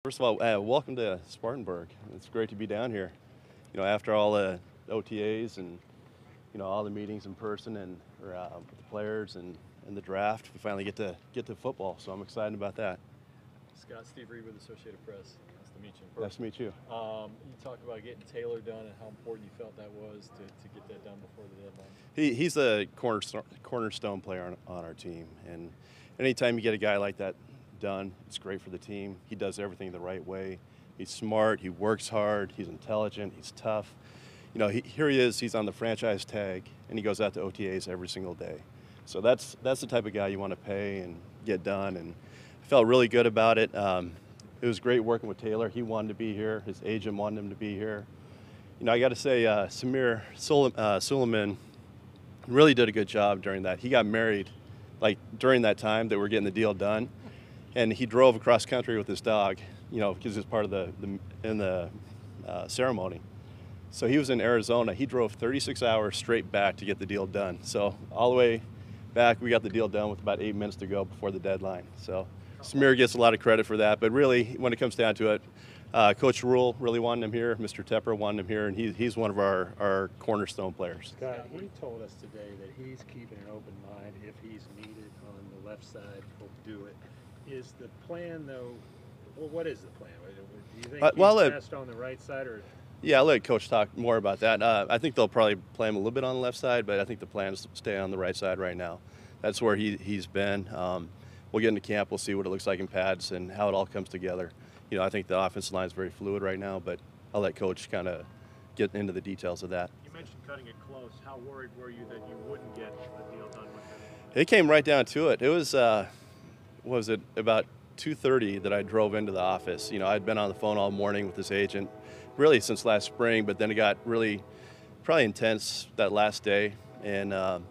First of all, welcome to Spartanburg. It's great to be down here. After all the OTAs and all the meetings in person and with the players and the draft, we finally get to football. So I'm excited about that. Scott, Steve Reed with Associated Press. Nice to meet you in person. Nice to meet you. You talk about getting Taylor done and how important you felt that was to get that done before the deadline. He's a cornerstone player on our team, and anytime you get a guy like that done, it's great for the team. He does everything the right way. He's smart. He works hard. He's intelligent. He's tough. Here he is. He's on the franchise tag, and he goes out to OTAs every single day. So that's the type of guy you want to pay and get done. And I felt really good about it. It was great working with Taylor. He wanted to be here. His agent wanted him to be here. I got to say, Samir Suleiman really did a good job during that. He got married, during that time that we're getting the deal done. And he drove across country with his dog, because it's part of the ceremony. So he was in Arizona. He drove 36 hours straight back to get the deal done. So all the way back, we got the deal done with about 8 minutes to go before the deadline. So Samir gets a lot of credit for that. But really, when it comes down to it, Coach Rule really wanted him here. Mr. Tepper wanted him here, and he's one of our cornerstone players. Scott, he told us today that he's keeping an open mind. If he's needed on the left side, he'll do it. Is the plan, though, well, what is the plan? Do you think he's best on the right side? Yeah, I'll let Coach talk more about that. I think they'll probably play him a little bit on the left side, but I think the plan is to stay on the right side right now. That's where he's been. We'll get into camp. We'll see what it looks like in pads and how it all comes together. I think the offensive line is very fluid right now, but I'll let Coach kind of get into the details of that. You mentioned cutting it close. How worried were you that you wouldn't get the deal done with him? It came right down to it. It was, about 2:30 that I drove into the office. I'd been on the phone all morning with this agent, really since last spring, but then it got really probably intense that last day, and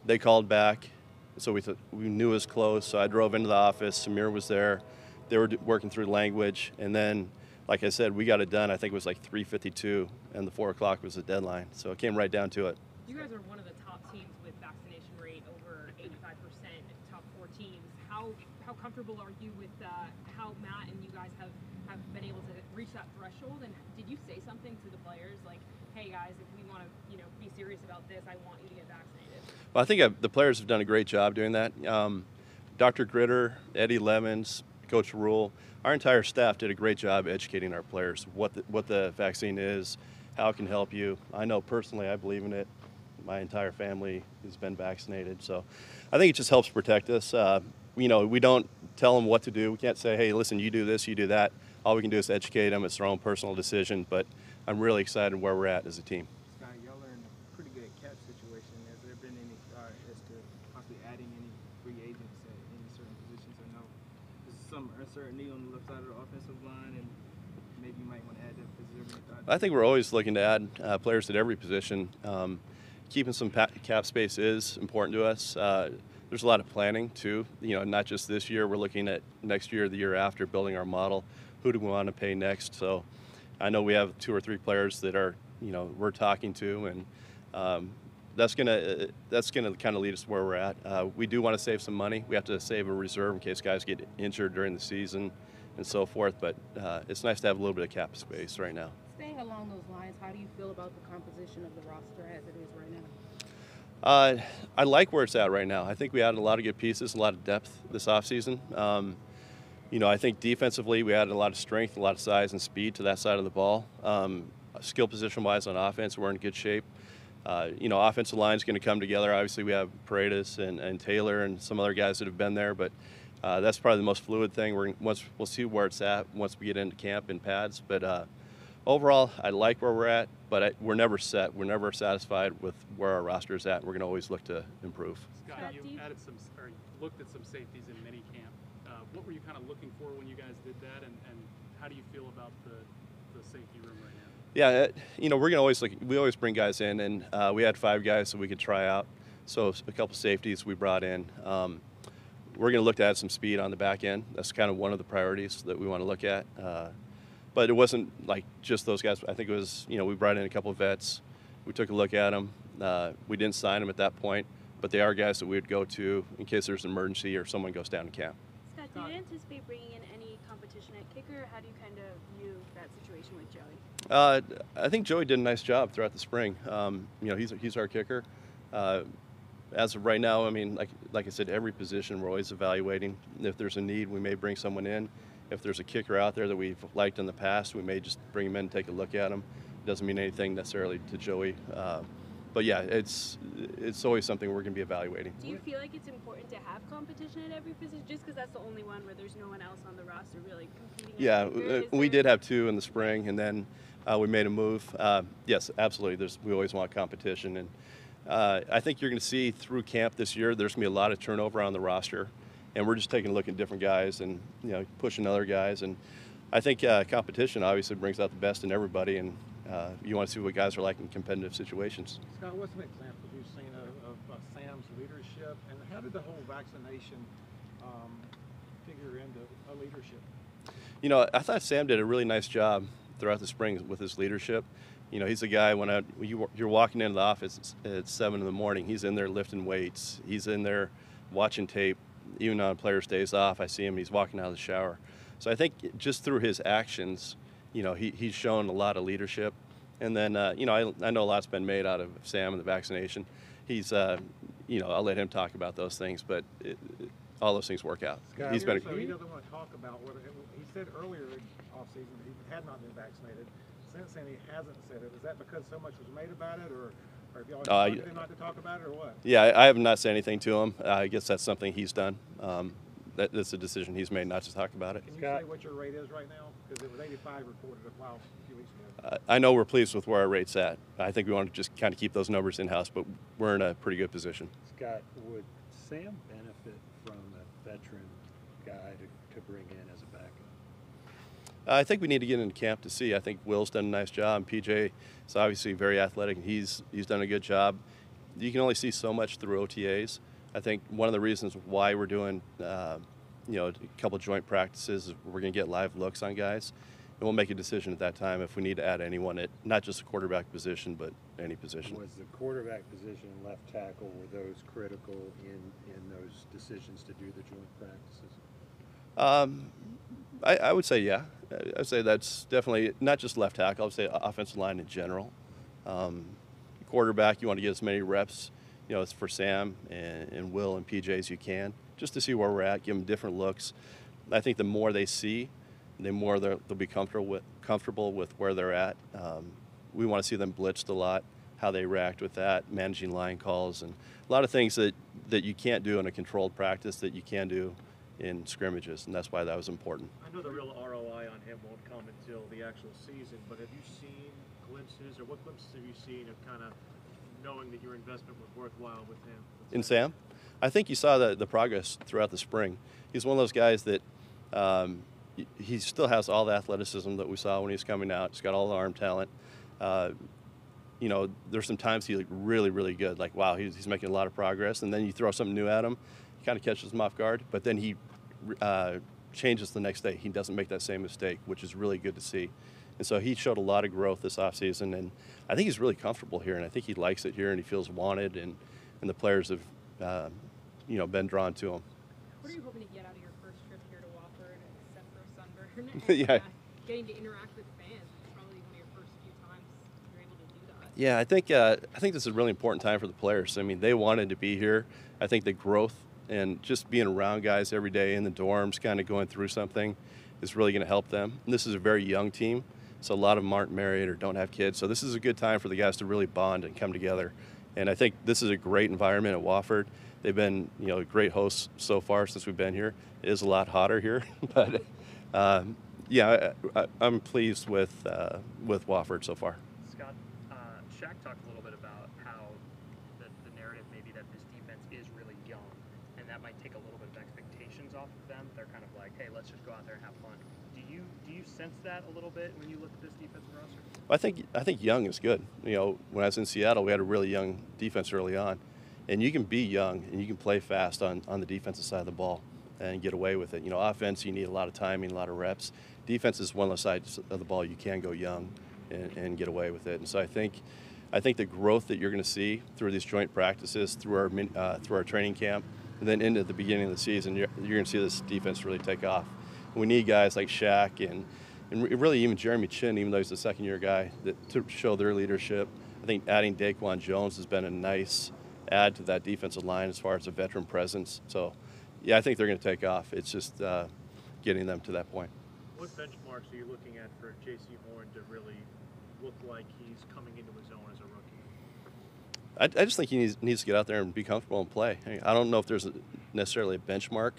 they called back. So we knew it was close, so I drove into the office. Samir was there. They were working through language, and then, like I said, we got it done. I think it was 3:52, and the 4 o'clock was the deadline. So it came right down to it. You guys are one of the top teams with vaccination rate over 85%, top 4 teams. How comfortable are you with how Matt and you guys have been able to reach that threshold? And did you say something to the players like, hey guys, if we want to be serious about this, I want you to get vaccinated? Well, I think the players have done a great job doing that. Dr. Gritter, Eddie Levens, Coach Rule, our entire staff did a great job educating our players what the vaccine is, how it can help you. I know personally I believe in it. My entire family has been vaccinated, so I think it just helps protect us. We don't tell them what to do. We can't say, hey, listen, you do this, you do that. All we can do is educate them. It's their own personal decision, but I'm really excited where we're at as a team. Scott, y'all are in a pretty good cap situation. Has there been any thought as to possibly adding any free agents at any certain positions, or no? There's some uncertainty on the left side of the offensive line, and maybe you might want to add that. Is there any thought? I think we're always looking to add players at every position. Keeping some cap space is important to us. There's a lot of planning too, not just this year. We're looking at next year, the year after, building our model. Who do we want to pay next? So I know we have 2 or 3 players that are, we're talking to, and that's gonna kind of lead us where we're at. We do want to save some money. We have to save a reserve in case guys get injured during the season and so forth, but it's nice to have a little bit of cap space right now. Staying along those lines, how do you feel about the composition of the roster as it is right now? I like where it's at right now. I think we added a lot of good pieces, a lot of depth this offseason. I think defensively we added a lot of strength, a lot of size and speed to that side of the ball. Skill position-wise on offense, we're in good shape. Offensive line is going to come together. Obviously, we have Paredes and Taylor and some other guys that have been there, but that's probably the most fluid thing. We'll see where it's at once we get into camp and pads. But overall, I like where we're at, but we're never set. We're never satisfied with where our roster is at. We're going to always look to improve. Scott, you looked at some safeties in minicamp. What were you kind of looking for when you guys did that, and how do you feel about the safety room right now? Yeah, we're going to always look. We always bring guys in, and we had 5 guys that we could try out. So a couple safeties we brought in. We're going to look to add some speed on the back end. That's kind of one of the priorities that we want to look at. But it wasn't like just those guys. I think it was, we brought in a couple of vets. We took a look at them. We didn't sign them at that point, but they are guys that we would go to in case there's an emergency or someone goes down in camp. Scott, do you anticipate bringing in any competition at kick? kicker? How do you kind of view that situation with Joey? I think Joey did a nice job throughout the spring. He's our kicker. As of right now, I mean, like I said, every position we're always evaluating. If there's a need, we may bring someone in. If there's a kicker out there that we've liked in the past, we may just bring him in and take a look at him. It doesn't mean anything necessarily to Joey. But yeah, it's always something we're going to be evaluating. Do you feel like it's important to have competition at every position, just because that's the only one where there's no one else on the roster really competing? Yeah, we did have 2 in the spring, and then we made a move. Yes, absolutely. We always want competition, and I think you're going to see through camp this year, there's going to be a lot of turnover on the roster, and we're just taking a look at different guys and pushing other guys. And I think competition obviously brings out the best in everybody, and you want to see what guys are like in competitive situations. Scott, what's an example you've seen of Sam's leadership, and how did the whole vaccination figure into a leadership? I thought Sam did a really nice job throughout the spring with his leadership. He's a guy, when you're walking into the office at 7 in the morning, he's in there lifting weights. He's in there watching tape. Even on players' days off, I see him, he's walking out of the shower. So I think just through his actions, he's shown a lot of leadership. And then, I know a lot's been made out of Sam and the vaccination. He's, I'll let him talk about those things, but all those things work out. Scott, he doesn't want to talk about what he said earlier in offseason that he had not been vaccinated. Since then, he hasn't said it. Is that because so much was made about it, or have y'all wanted him not to talk about it, or what? Yeah, I have not said anything to him. I guess that's something he's done. That's a decision he's made not to talk about it. Can you say what your rate is right now? Because it was 85 reported a few weeks ago. I know we're pleased with where our rate's at. I think we want to just kind of keep those numbers in-house, but we're in a pretty good position. Scott, would Sam benefit from a veteran guy to bring in as a backup? I think we need to get into camp to see. I think Will's done a nice job, and PJ is obviously very athletic, and he's done a good job. You can only see so much through OTAs. I think one of the reasons why we're doing a couple joint practices is we're going to get live looks on guys, and we'll make a decision at that time if we need to add anyone at not just the quarterback position, but any position. Was the quarterback position and left tackle, were those critical in those decisions to do the joint practices? I would say, yeah. I would say that's definitely not just left tackle. I would say offensive line in general. Quarterback, you want to get as many reps, it's for Sam and Will and PJ as you can, just to see where we're at, give them different looks. I think the more they see, the more they'll be comfortable with where they're at. We want to see them blitzed a lot, how they react with that, managing line calls, and a lot of things that you can't do in a controlled practice that you can do in scrimmages, and that's why that was important. I know the real ROI on him won't come until the actual season, but have you seen glimpses, or what glimpses have you seen of kind of knowing that your investment was worthwhile with him? In Sam? I think you saw the progress throughout the spring. He's one of those guys that he still has all the athleticism that we saw when he was coming out. He's got all the arm talent. There's some times he looked really, really good. Like, wow, he's making a lot of progress. And then you throw something new at him, he kind of catches him off guard. But then he changes the next day. He doesn't make that same mistake, which is really good to see. And so he showed a lot of growth this offseason, and I think he's really comfortable here, and I think he likes it here, and he feels wanted, and the players have, been drawn to him. What are you hoping to get out of your first trip here to Wofford, except for a sunburn? Yeah. Getting to interact with fans, it's probably one of your first few times you're able to do that. Yeah, I think this is a really important time for the players. I mean, they wanted to be here. I think the growth and just being around guys every day in the dorms, kind of going through something, is really going to help them. And this is a very young team, so a lot of them aren't married or don't have kids. So this is a good time for the guys to really bond and come together. And I think this is a great environment at Wofford. They've been, great hosts so far since we've been here. It is a lot hotter here, but I'm pleased with Wofford so far. Scott, Shaq talked a little bit about how the narrative maybe that this defense is really young, and that might take a little bit of expectations off of them. They're kind of like, hey, let's just go out there and have fun. Do you sense that a little bit when you look at this defensive roster? I think young is good. When I was in Seattle, we had a really young defense early on, and you can be young and you can play fast on the defensive side of the ball and get away with it. Offense, you need a lot of timing, a lot of reps. Defense is one of those sides of the ball you can go young and get away with it. And so I think the growth that you're going to see through these joint practices, through our training camp, and then into the beginning of the season, you're going to see this defense really take off. We need guys like Shaq and really even Jeremy Chin, even though he's a second-year guy, to show their leadership. I think adding Daquan Jones has been a nice add to that defensive line as far as a veteran presence. So, yeah, I think they're going to take off. It's just getting them to that point. What benchmarks are you looking at for J.C. Horn to really look like he's coming into his own as a rookie? I just think he needs to get out there and be comfortable and play. I don't know if there's necessarily a benchmark,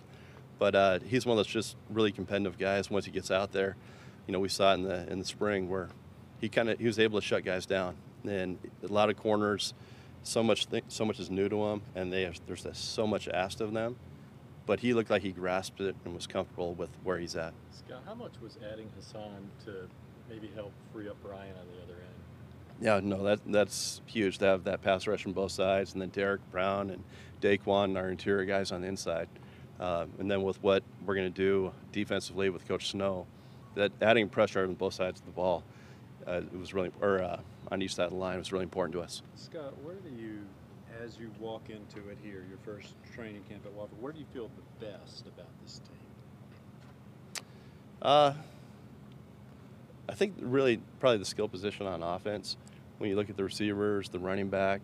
but he's one of those just really competitive guys. Once he gets out there, we saw it in the spring where he was able to shut guys down. And a lot of corners, so much is new to him, and there's so much asked of them. But he looked like he grasped it and was comfortable with where he's at. Scott, how much was adding Hassan to maybe help free up Brian on the other end? Yeah, no, that's huge to have that pass rush from both sides, and then Derek Brown and Daquan, our interior guys on the inside. And then with what we're going to do defensively with Coach Snow, that adding pressure on both sides of the ball, it was really, on each side of the line, was really important to us. Scott, where do you, as you walk into it here, your first training camp at Wofford, where do you feel the best about this team? I think really probably the skill position on offense. When you look at the receivers, the running back,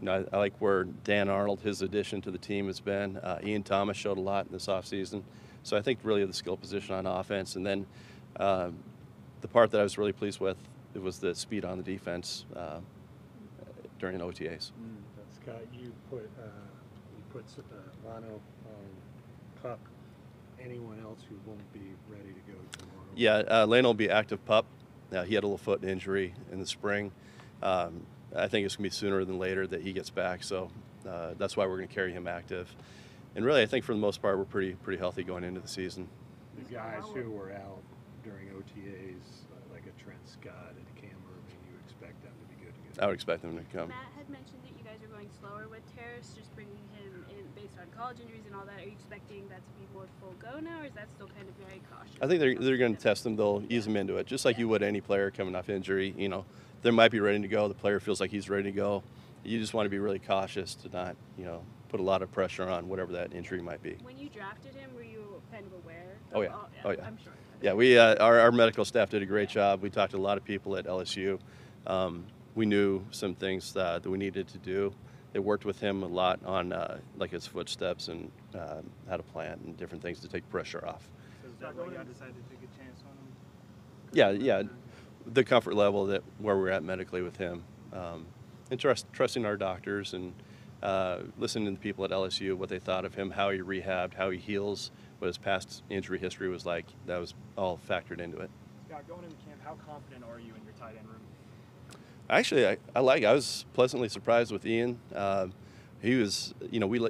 I like where Dan Arnold, his addition to the team has been. Ian Thomas showed a lot in this offseason. So I think really the skill position on offense. And then the part that I was really pleased with, it was the speed on the defense during OTAs. Scott, you put Lano on pup. Anyone else who won't be ready to go tomorrow? Yeah, Lane will be active pup. He had a little foot injury in the spring. I think it's going to be sooner than later that he gets back, so that's why we're going to carry him active. And really, I think for the most part, we're pretty healthy going into the season. The guys who were out during OTAs, like a Trent Scott and Cam Irving, you expect them to be good to go? I would expect them to come. Matt had mentioned that you guys are going slower with Terrace, just bringing him in based on college injuries and all that. Are you expecting that to be more full go now, or is that still kind of very cautious? I think they're going to test them. They'll ease them into it, just like you would any player coming off injury. They might be ready to go. The player feels like he's ready to go. You just want to be really cautious to not, put a lot of pressure on whatever that injury might be. When you drafted him, were you kind of aware? Oh yeah. I'm sure. Yeah, we our medical staff did a great job. We talked to a lot of people at LSU. We knew some things that we needed to do. They worked with him a lot on like his footsteps and how to plant and different things to take pressure off. So is that why y'all decided to take a chance on him? Yeah. The comfort level where we're at medically with him, and trusting our doctors and listening to the people at LSU, what they thought of him, how he rehabbed, how he heals, what his past injury history was like. That was all factored into it. Scott, going into camp, how confident are you in your tight end room? Actually, I was pleasantly surprised with Ian. He was,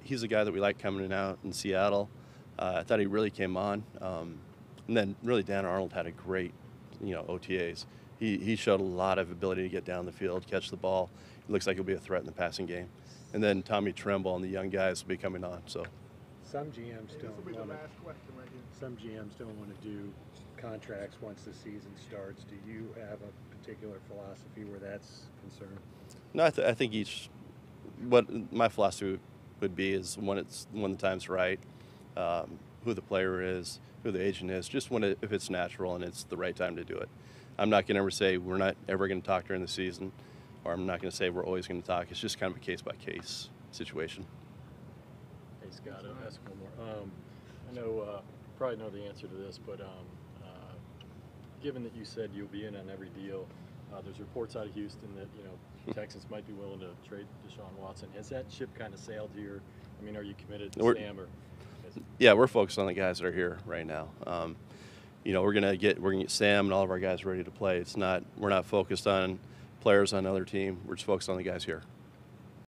he's a guy that we like coming out in Seattle. I thought he really came on. And then really Dan Arnold had a great, OTAs. He showed a lot of ability to get down the field, catch the ball. It looks like he'll be a threat in the passing game. And then Tommy Tremble and the young guys will be coming on. So some GMs don't want to do contracts once the season starts. Do you have a particular philosophy where that's concerned? No, I think what my philosophy would be is when the time's right, who the player is, who the agent is, just if it's natural and it's the right time to do it. I'm not going to ever say we're not ever going to talk during the season, or I'm not going to say we're always going to talk. It's just kind of a case-by-case situation. Hey, Scott, I'll ask one more. I know probably know the answer to this, but given that you said you'll be in on every deal, there's reports out of Houston that Texans might be willing to trade Deshaun Watson. Has that ship kind of sailed here? I mean, are you committed to Sam? Yeah, we're focused on the guys that are here right now. We're gonna get Sam and all of our guys ready to play. We're not focused on players on another team. We're just focused on the guys here.